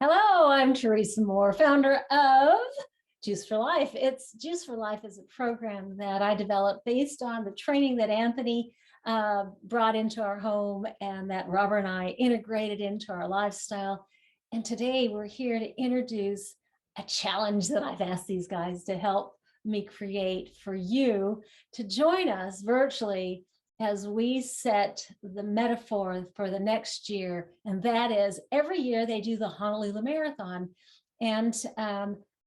Hello, I'm Teresa Moore, founder of Juice for Life. Juice for Life is a program that I developed based on the training that Anthony brought into our home and that Robert and I integrated into our lifestyle. And today we're here to introduce a challenge that I've asked these guys to help me create for you to join us virtually as we set the metaphor for the next year. And that is every year they do the Honolulu Marathon. And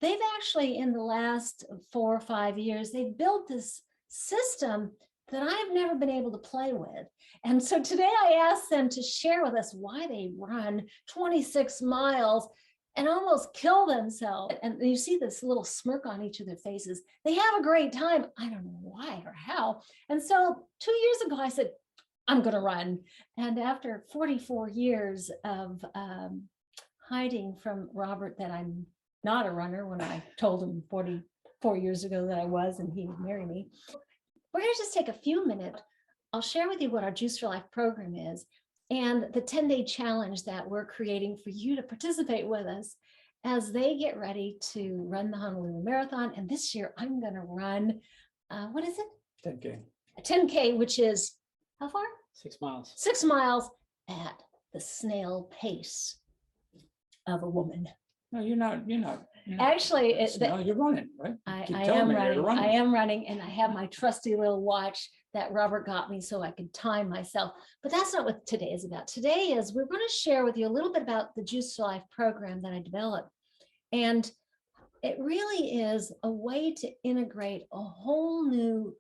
they've actually, in the last 4 or 5 years, they've built this system that I've never been able to play with. And so today I asked them to share with us why they run 26 miles and almost kill themselves. And you see this little smirk on each of their faces. They have a great time. I don't know why or how. And so 2 years ago, I said, I'm going to run. And after 44 years of hiding from Robert that I'm not a runner, when I told him 44 years ago that I was, and he would marry me, we're going to just take a few minutes. I'll share with you what our Juice for Life program is and the 10-day challenge that we're creating for you to participate with us as they get ready to run the Honolulu Marathon. And this year I'm going to run, what is it? 10K. A 10K, which is how far? 6 miles. 6 miles at the snail pace of a woman. No, you're not. Actually, no, you're running, right? I am running, and I have my trusty little watch that Robert got me so I could time myself. But that's not what today is about. Today is we're going to share with you a little bit about the Juice for Life program that I developed. And it really is a way to integrate a whole new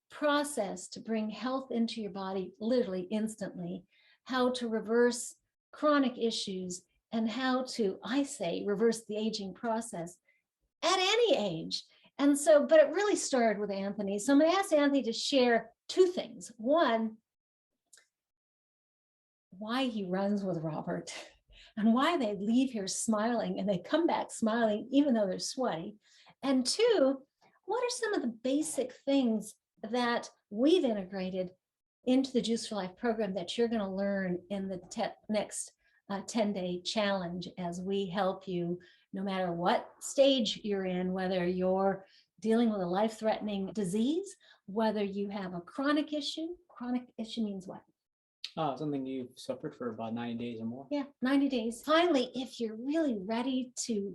process to bring health into your body, literally instantly, how to reverse chronic issues, and how to, I say, reverse the aging process at any age. And so, but it really started with Anthony. So I'm going to ask Anthony to share two things. One, why he runs with Robert and why they leave here smiling and they come back smiling even though they're sweaty. And two, what are some of the basic things that we've integrated into the Juice for Life program that you're going to learn in the next 10-day challenge as we help you no matter what stage you're in, whether you're dealing with a life-threatening disease, whether you have a chronic issue. Chronic issue means what? Something you've suffered for about 90 days or more. Yeah, 90 days. Finally, if you're really ready to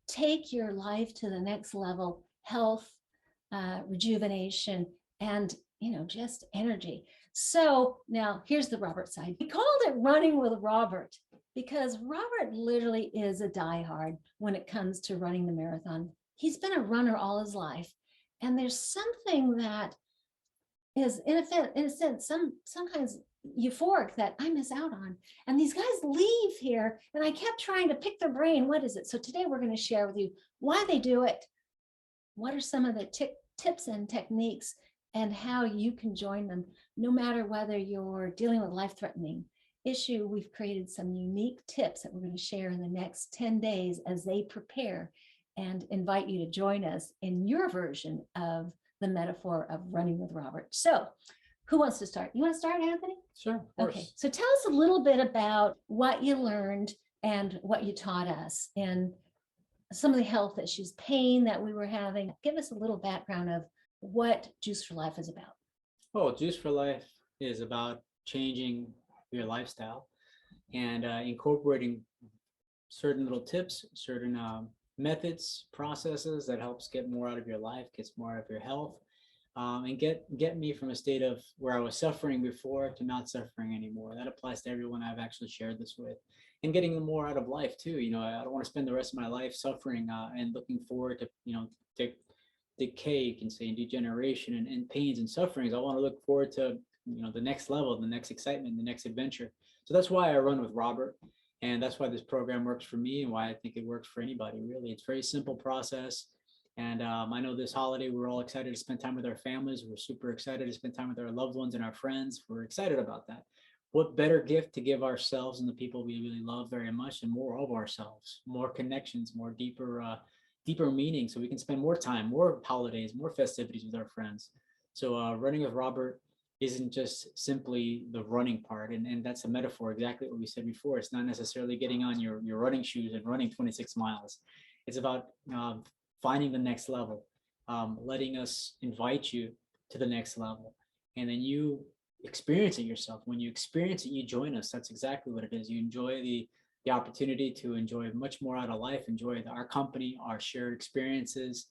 take your life to the next level, health, rejuvenation, and just energy. So now here's the Robert side. We called it Running with Robert because Robert literally is a diehard when it comes to running the marathon. He's been a runner all his life. And there's something that is, in a sense, sometimes euphoric that I miss out on. And these guys leave here, and I kept trying to pick their brain. What is it? So today we're going to share with you why they do it. What are some of the tips and techniques and how you can join them, no matter whether you're dealing with life-threatening issue. We've created some unique tips that we're going to share in the next 10 days as they prepare and invite you to join us in your version of the metaphor of running with Robert. So who wants to start? You want to start, Anthony? Sure, of course. Okay, so tell us a little bit about what you learned and what you taught us and some of the health issues, pain that we were having. Give us a little background of what Juice for Life is about. Oh, Juice for Life is about changing your lifestyle and incorporating certain little tips, certain methods, processes that helps get more out of your life, gets more out of your health, and get me from a state of where I was suffering before to not suffering anymore. That applies to everyone I've actually shared this with, and getting them more out of life too. I don't want to spend the rest of my life suffering and looking forward to decay, you can say, and degeneration and pains and sufferings. I want to look forward to the next level, the next excitement, the next adventure. So that's why I run with Robert, and that's why this program works for me and why I think it works for anybody, really. It's a very simple process. And I know this holiday, we're all excited to spend time with our families. We're super excited to spend time with our loved ones and our friends. We're excited about that. What better gift to give ourselves and the people we really love very much, and more of ourselves, more connections, more deeper meaning, so we can spend more time, more holidays, more festivities with our friends. So running with Robert isn't just simply the running part. And that's a metaphor, exactly what we said before. It's not necessarily getting on your running shoes and running 26 miles. It's about finding the next level, letting us invite you to the next level. And then you experience it yourself. When you experience it, you join us. That's exactly what it is. You enjoy the opportunity to enjoy much more out of life, enjoy our company, our shared experiences.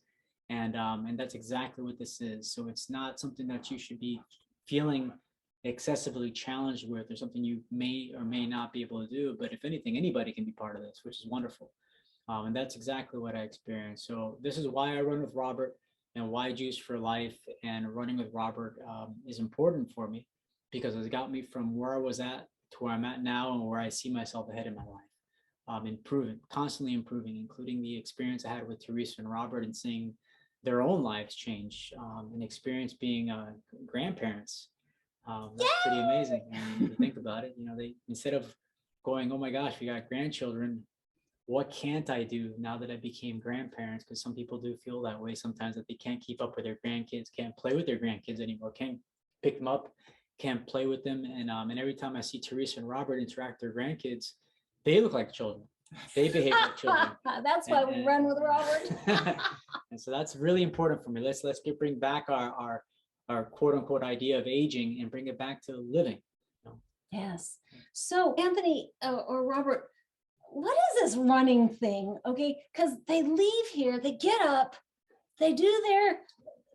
And that's exactly what this is. So it's not something that you should be feeling excessively challenged with, or something you may or may not be able to do. But if anything, anybody can be part of this, which is wonderful. And that's exactly what I experienced. So this is why I run with Robert, and why Juice for Life and running with Robert is important for me, because it's got me from where I was at to where I'm at now, and where I see myself ahead in my life. Improving, constantly improving, including the experience I had with Teresa and Robert, and seeing their own lives change, and experience being grandparents. That's pretty amazing. And if you think about it, they, instead of going, oh my gosh, we got grandchildren, what can't I do now that I became grandparents? Because some people do feel that way sometimes, that they can't keep up with their grandkids, can't play with their grandkids anymore, can't pick them up, can't play with them. And every time I see Teresa and Robert interact with their grandkids, they look like children. They behave like children. That's why we run with Robert. And so that's really important for me. Let's bring back our quote unquote idea of aging and bring it back to living. Yes. So Anthony or Robert, what is this running thing? Okay, because they leave here, they get up, they do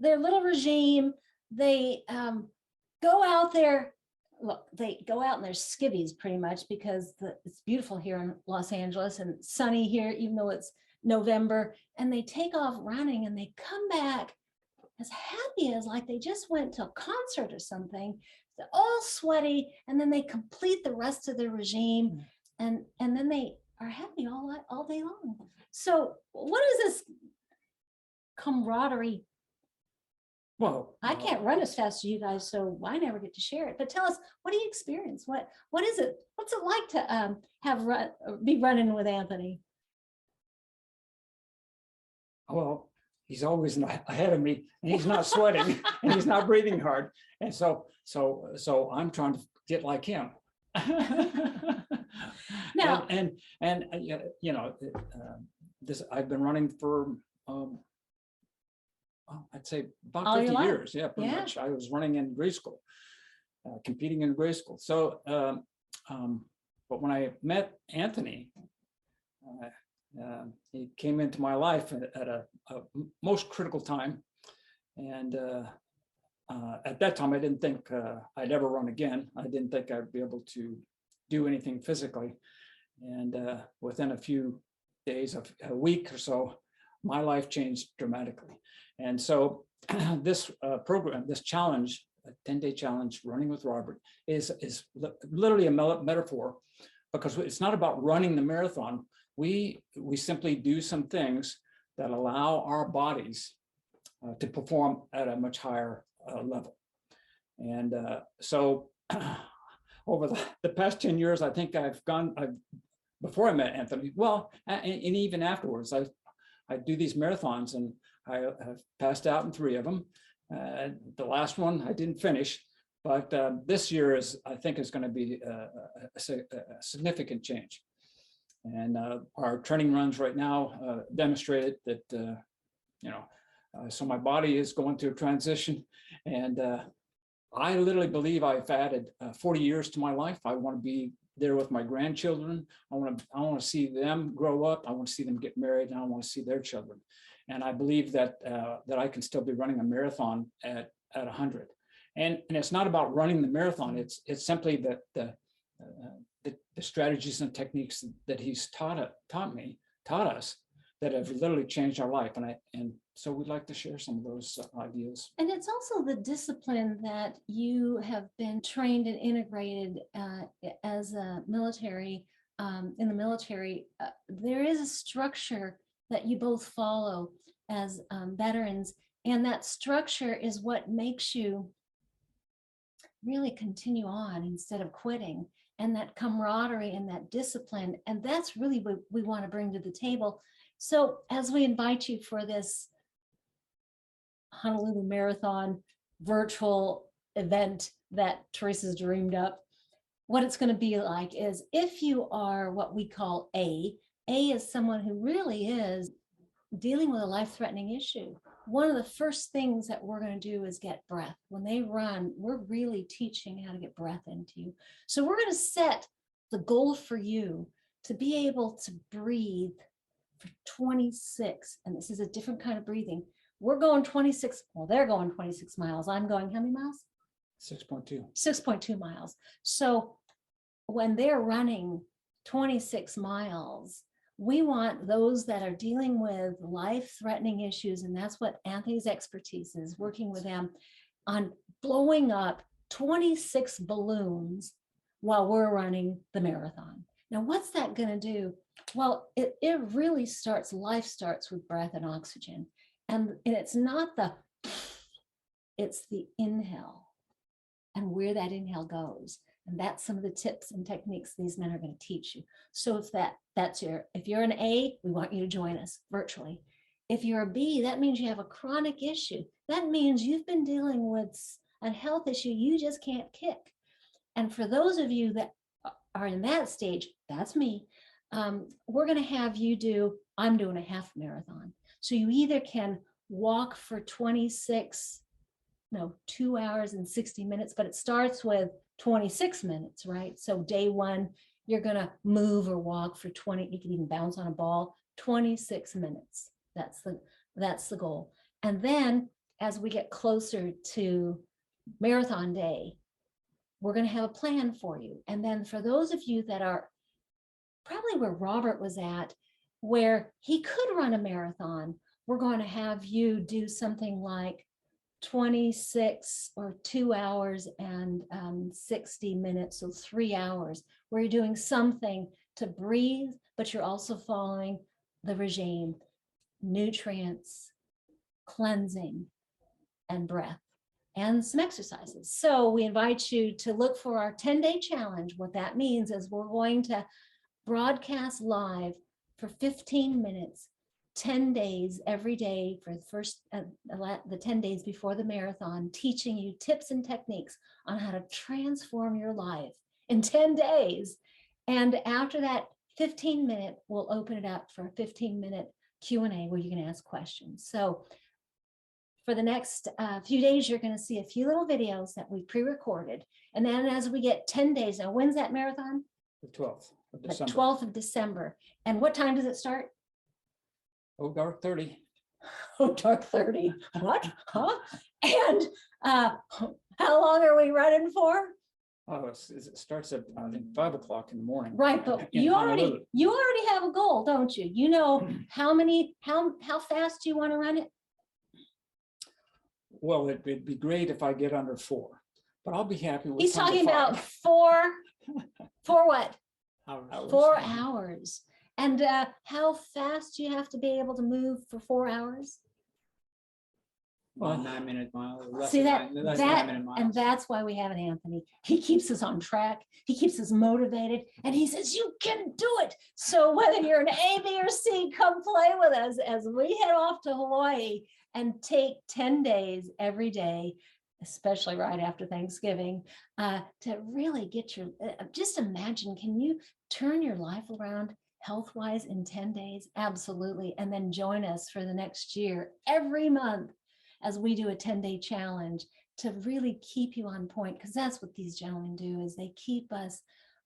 their little regime, they go out there. Look, they go out in their skivvies pretty much, because it's beautiful here in Los Angeles and sunny here, even though it's November, and they take off running and they come back as happy as like they just went to a concert or something. They're all sweaty, and then they complete the rest of their regime, and then they are happy all day long. So what is this camaraderie? Well, I can't run as fast as you guys, so I never get to share it. But tell us, what do you experience? What is it? What's it like to be running with Anthony? well, he's always ahead of me, and he's not sweating, and he's not breathing hard, and so I'm trying to get like him. Now, this I've been running for I'd say about All your 50 life? years. Yeah, pretty Yeah. much. I was running in grade school, competing in grade school. So, but when I met Anthony, he came into my life at a most critical time. And at that time, I didn't think I'd ever run again. I didn't think I'd be able to do anything physically. And within a few days, a week or so, my life changed dramatically. And so this program, this challenge, a 10-day challenge, running with Robert, is literally a metaphor, because it's not about running the marathon. We simply do some things that allow our bodies to perform at a much higher level. And so over the past 10 years, I think before I met Anthony, well, and even afterwards, I do these marathons, and I have passed out in 3 of them. The last one I didn't finish, but this year I think is going to be a significant change. And our training runs right now demonstrated that, so my body is going through a transition, and I literally believe I've added 40 years to my life. I want to be there with my grandchildren. I want to see them grow up. I want to see them get married, and I want to see their children. And I believe that I can still be running a marathon at 100. And it's not about running the marathon. It's simply that the strategies and techniques that he's taught us that have literally changed our life. And so we'd like to share some of those ideas. and it's also the discipline that you have been trained and integrated as a military, in the military. There is a structure that you both follow as veterans, and that structure is what makes you really continue on instead of quitting, and that camaraderie and that discipline. And that's really what we want to bring to the table. So as we invite you for this Honolulu Marathon virtual event that Teresa's dreamed up. What it's going to be like is if you are what we call A is someone who really is dealing with a life-threatening issue. One of the first things that we're going to do is get breath. When they run, we're really teaching how to get breath into you. So we're going to set the goal for you to be able to breathe for 26, and this is a different kind of breathing. We're going 26, well, they're going 26 miles. I'm going how many miles? 6.2. 6.2 miles. So when they're running 26 miles, we want those that are dealing with life-threatening issues, and that's what Anthony's expertise is, working with them on blowing up 26 balloons while we're running the marathon. Now, what's that going to do? Well, it really starts, life starts with breath and oxygen. And it's not it's the inhale and where that inhale goes. And that's some of the tips and techniques these men are going to teach you. So if you're an A, we want you to join us virtually. If you're a B, that means you have a chronic issue. That means you've been dealing with a health issue you just can't kick. And for those of you that are in that stage, that's me. We're going to have you do, I'm doing a half marathon. So you either can walk for 2 hours and 60 minutes, but it starts with 26 minutes, right? So day one, you're going to move or walk for 20, you can even bounce on a ball, 26 minutes. That's the goal. And then as we get closer to marathon day, we're going to have a plan for you. And then for those of you that are probably where Robert was at, where he could run a marathon, we're going to have you do something like 26 or 2 hours and 60 minutes, so 3 hours, where you're doing something to breathe, but you're also following the regime, nutrients, cleansing, and breath, and some exercises. So we invite you to look for our 10-day challenge. What that means is we're going to broadcast live for 15 minutes, 10 days every day for the first, the 10 days before the marathon, teaching you tips and techniques on how to transform your life in 10 days. And after that 15-minute, we'll open it up for a 15-minute Q&A where you can ask questions. So for the next few days, you're going to see a few little videos that we pre-recorded. And then as we get 10 days, now when's that marathon? The 12th of The December. 12th of December. And what time does it start? Oh, dark 30. Oh, dark 30. What? Huh? And how long are we running for? Oh, it starts at, I think, 5 o'clock in the morning. Right, but in you Honolulu. already have a goal, don't you? You know how fast do you want to run it? Well, it'd be great if I get under 4, but I'll be happy with. He's under talking 5. about four what? Hours. 4 hours. And how fast do you have to be able to move for 4 hours? Well, 9-minute mile. Less See than that, 9-minute miles. and that's why we have an Anthony. He keeps us on track. He keeps us motivated, and he says, you can do it. So whether you're an A, B, or C, come play with us as we head off to Hawaii and take 10 days every day, especially right after Thanksgiving, to really get your, just imagine, can you turn your life around health-wise in 10 days? Absolutely. And then join us for the next year, every month, as we do a 10-day challenge to really keep you on point, because that's what these gentlemen do, is they keep us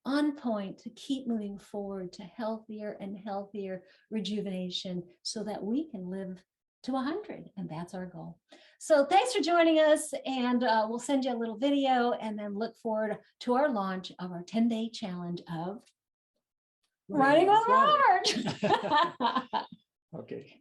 on point to keep moving forward to healthier and healthier rejuvenation so that we can live to 100, and that's our goal. So thanks for joining us, and we'll send you a little video and then look forward to our launch of our 10-day challenge of Running with Robert. Okay.